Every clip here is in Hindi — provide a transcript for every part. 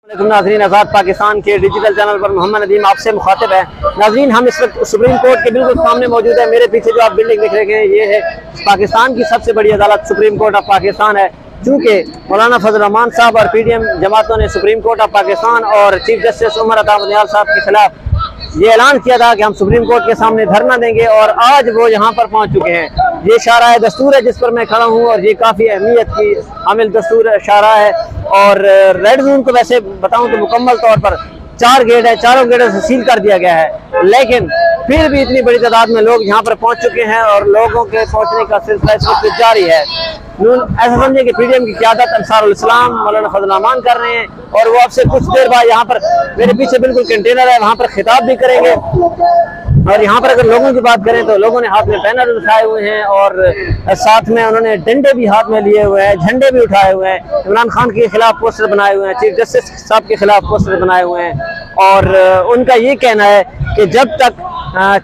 नाज़रीन, आज़ाद पाकिस्तान के डिजिटल चैनल पर मोहम्मद नदीम आपसे मुखातिब है। नाज़रीन, हम इस वक्त सुप्रीम कोर्ट के बिल्कुल सामने मौजूद है। मेरे पीछे जो आप बिल्डिंग देख रहे हैं ये है पाकिस्तान की सबसे बड़ी अदालत सुप्रीम कोर्ट ऑफ पाकिस्तान है। चूँकि मौलाना फजल रहमान साहब और PDM जमातों ने सुप्रीम कोर्ट ऑफ पाकिस्तान और चीफ जस्टिस उमर अता बंदियाल साहब के खिलाफ ये ऐलान किया था कि हम सुप्रीम कोर्ट के सामने धरना देंगे, और आज वो यहाँ पर पहुँच चुके हैं। ये शारा दस्तूर है जिस पर मैं खड़ा हूँ, और ये काफ़ी अहमियत की हामिल दस्तूर शारा है। और रेड जोन को वैसे बताऊँ तो मुकम्मल तौर पर 4 गेट है, चारों गेटों से सील कर दिया गया है, लेकिन फिर भी इतनी बड़ी तादाद में लोग यहाँ पर पहुँच चुके हैं और लोगों के पहुँचने का सिलसिला इस वक्त जारी है। ऐसा समझे कि PDM की क़यादत अंसारुल इस्लाम मौलाना फजल रहमान कर रहे हैं, और वो अब से कुछ देर बाद यहाँ पर मेरे पीछे बिल्कुल कंटेनर है, वहाँ पर खिताब भी करेंगे। और यहाँ पर अगर लोगों की बात करें तो लोगों ने हाथ में बैनर उठाए हुए हैं और साथ में उन्होंने डंडे भी हाथ में लिए हुए हैं, झंडे भी उठाए हुए हैं। इमरान खान के खिलाफ पोस्टर बनाए हुए हैं, चीफ जस्टिस साहब के खिलाफ पोस्टर बनाए हुए हैं, और उनका ये कहना है कि जब तक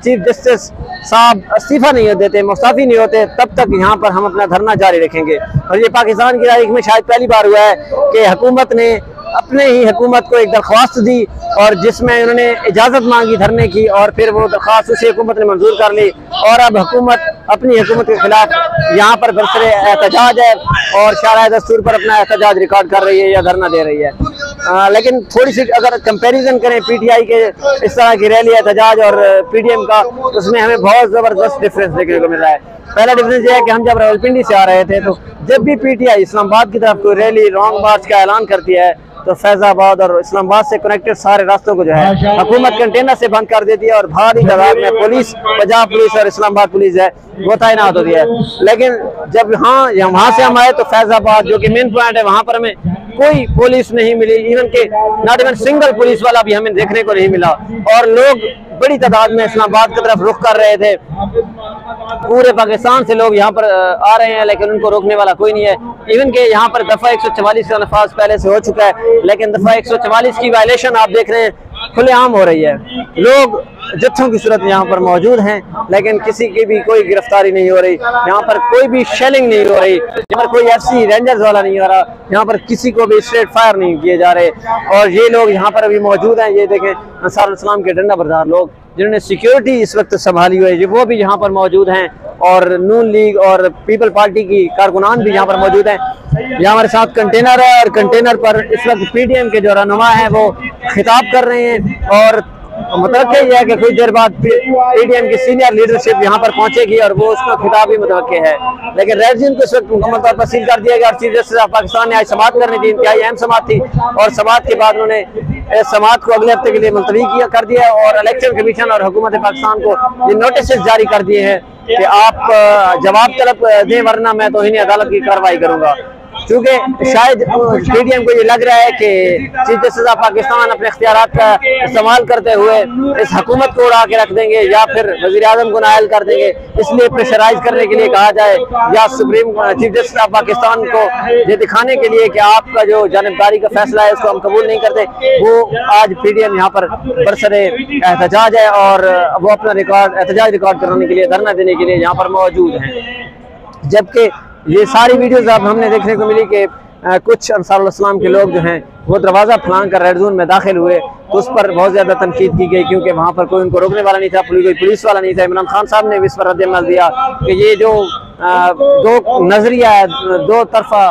चीफ जस्टिस साहब इस्तीफा नहीं देते, मुस्तफी नहीं होते, तब तक यहाँ पर हम अपना धरना जारी रखेंगे। और ये पाकिस्तान की तारीख में शायद पहली बार हुआ है कि हुकूमत ने अपने ही हुकूमत को एक दरख्वास्त दी और जिसमें उन्होंने इजाज़त मांगी धरने की, और फिर वो दरख्वास्त उसी हुकूमत ने मंजूर कर ली, और अब हुकूमत अपनी हुकूमत के खिलाफ यहाँ पर बरसरे एहतजाज है और शारा दस्तूर पर अपना एहतजाज रिकॉर्ड कर रही है या धरना दे रही है। लेकिन थोड़ी सी अगर कंपैरिजन करें PTI के इस तरह की रैली एहतजाज और PDM का, उसमें हमें बहुत ज़बरदस्त डिफरेंस देखने को मिल रहा है। पहला डिफरेंस ये है कि हम जब रावलपिंडी से आ रहे थे तो जब भी PTI इस्लामाबाद की तरफ कोई रैली लॉन्ग मार्च का ऐलान करती है तो फैजाबाद और इस्लामाबाद से कनेक्टेड सारे रास्तों को जो है हुकूमत कंटेनर से बंद कर देती है, और भारी तादाद में पुलिस, पंजाब पुलिस और इस्लामाबाद पुलिस है वो तैनात होती है। लेकिन जब वहाँ से हम आए तो फैजाबाद जो कि मेन पॉइंट है, वहाँ पर हमें कोई पुलिस नहीं मिली, इवन के नॉट इवन सिंगल पुलिस वाला भी हमें देखने को नहीं मिला, और लोग बड़ी तादाद में इस्लामाबाद की तरफ रुख कर रहे थे। पूरे पाकिस्तान से लोग यहाँ पर आ रहे हैं, लेकिन उनको रोकने वाला कोई नहीं है। इवन के यहाँ पर दफ़ा 144 का नफाज पहले से हो चुका है, लेकिन दफ़ा 144 की वायलेशन आप देख रहे हैं खुलेआम हो रही है। लोग जत्थों की सूरत यहाँ पर मौजूद हैं, लेकिन किसी की भी कोई गिरफ्तारी नहीं हो रही, यहाँ पर कोई भी शेलिंग नहीं हो रही, यहाँ पर कोई FC रेंजर्स वाला नहीं हो रहा, यहाँ पर किसी को भी स्ट्रेट फायर नहीं किए जा रहे। और ये लोग यहाँ पर अभी मौजूद हैं, ये देखें अंसारुल इस्लाम के डंडा बरदार लोग जिन्होंने सिक्योरिटी इस वक्त संभाली हुई है, वो भी यहाँ पर मौजूद हैं, और नून लीग और पीपल पार्टी की कारकुनान भी यहाँ पर मौजूद हैं। यहाँ हमारे साथ कंटेनर है, और कंटेनर पर इस वक्त PDM के जो रहनुमा हैं वो खिताब कर रहे हैं, और मुतवक्के यह है कि कुछ देर बाद PDM की सीनियर लीडरशिप यहाँ पर पहुंचेगी और वो उसका खिताब भी मुतवक्के है। लेकिन रेड जोन को इस वक्त मुकम्मल तौर पर सील कर दिया गया, और चीफ जस्टिस ऑफ पाकिस्तान ने आज समाअत करनी थी, इंतहाई अहम समाअत थी, और समाअत के बाद उन्होंने इस समाअत को अगले हफ्ते के लिए मुलतवी कर दिया, और इलेक्शन कमीशन और हुकूमत पाकिस्तान को ये नोटिस जारी कर दिए हैं कि आप जवाब तलब दें, वरना मैं तौहीन अदालत की कार्रवाई करूँगा। क्योंकि शायद PDM को ये लग रहा है कि चीफ जस्टिस ऑफ पाकिस्तान अपने इख्तियारात का इस्तेमाल करते हुए इस हुकूमत को उड़ा के रख देंगे या फिर वज़ीर आज़म को नाअहल कर देंगे, इसलिए प्रेशराइज करने के लिए कहा जाए, या supreme chief justice of Pakistan को ये दिखाने के लिए कि आपका जो जानिबदारी का फैसला है उसको हम कबूल नहीं करते, वो आज PDM यहाँ पर बरसरे एहतजाज है, और वो अपना एहतजाज रिकॉर्ड कराने के लिए, धरना देने के लिए यहाँ पर मौजूद हैं। जबकि ये सारी वीडियोस अब हमने देखने को मिली कि कुछ अंसारुल इस्लाम के लोग जो हैं वो दरवाज़ा फलांग कर रेड जोन में दाखिल हुए, तो उस पर बहुत ज़्यादा तनकीद की गई, क्योंकि वहाँ पर कोई उनको रोकने वाला नहीं था, कोई पुलिस वाला नहीं था। इमरान खान साहब ने भी इस पर रद्द-ए-अमल दिया कि ये जो दो नज़रिया है, दो तरफा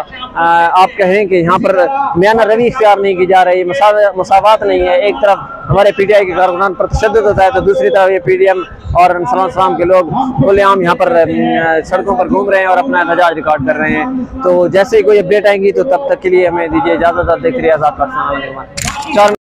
आप कहें कि यहाँ पर मियाना रवि इख्तियार नहीं की जा रही, मसावत नहीं है। एक तरफ हमारे PTI के कारकुनान पर तशद्दुद होता है, तो दूसरी तरफ ये PDM और अंसारुल इस्लाम के लोग खुलेआम यहाँ पर सड़कों पर घूम रहे हैं और अपना एहतजाज रिकॉर्ड कर रहे हैं। तो जैसे ही कोई अपडेट आएंगी तो तब तक के लिए हमें दीजिए इजाज़त। आप देख रही है आज़ाद पाकिस्तान।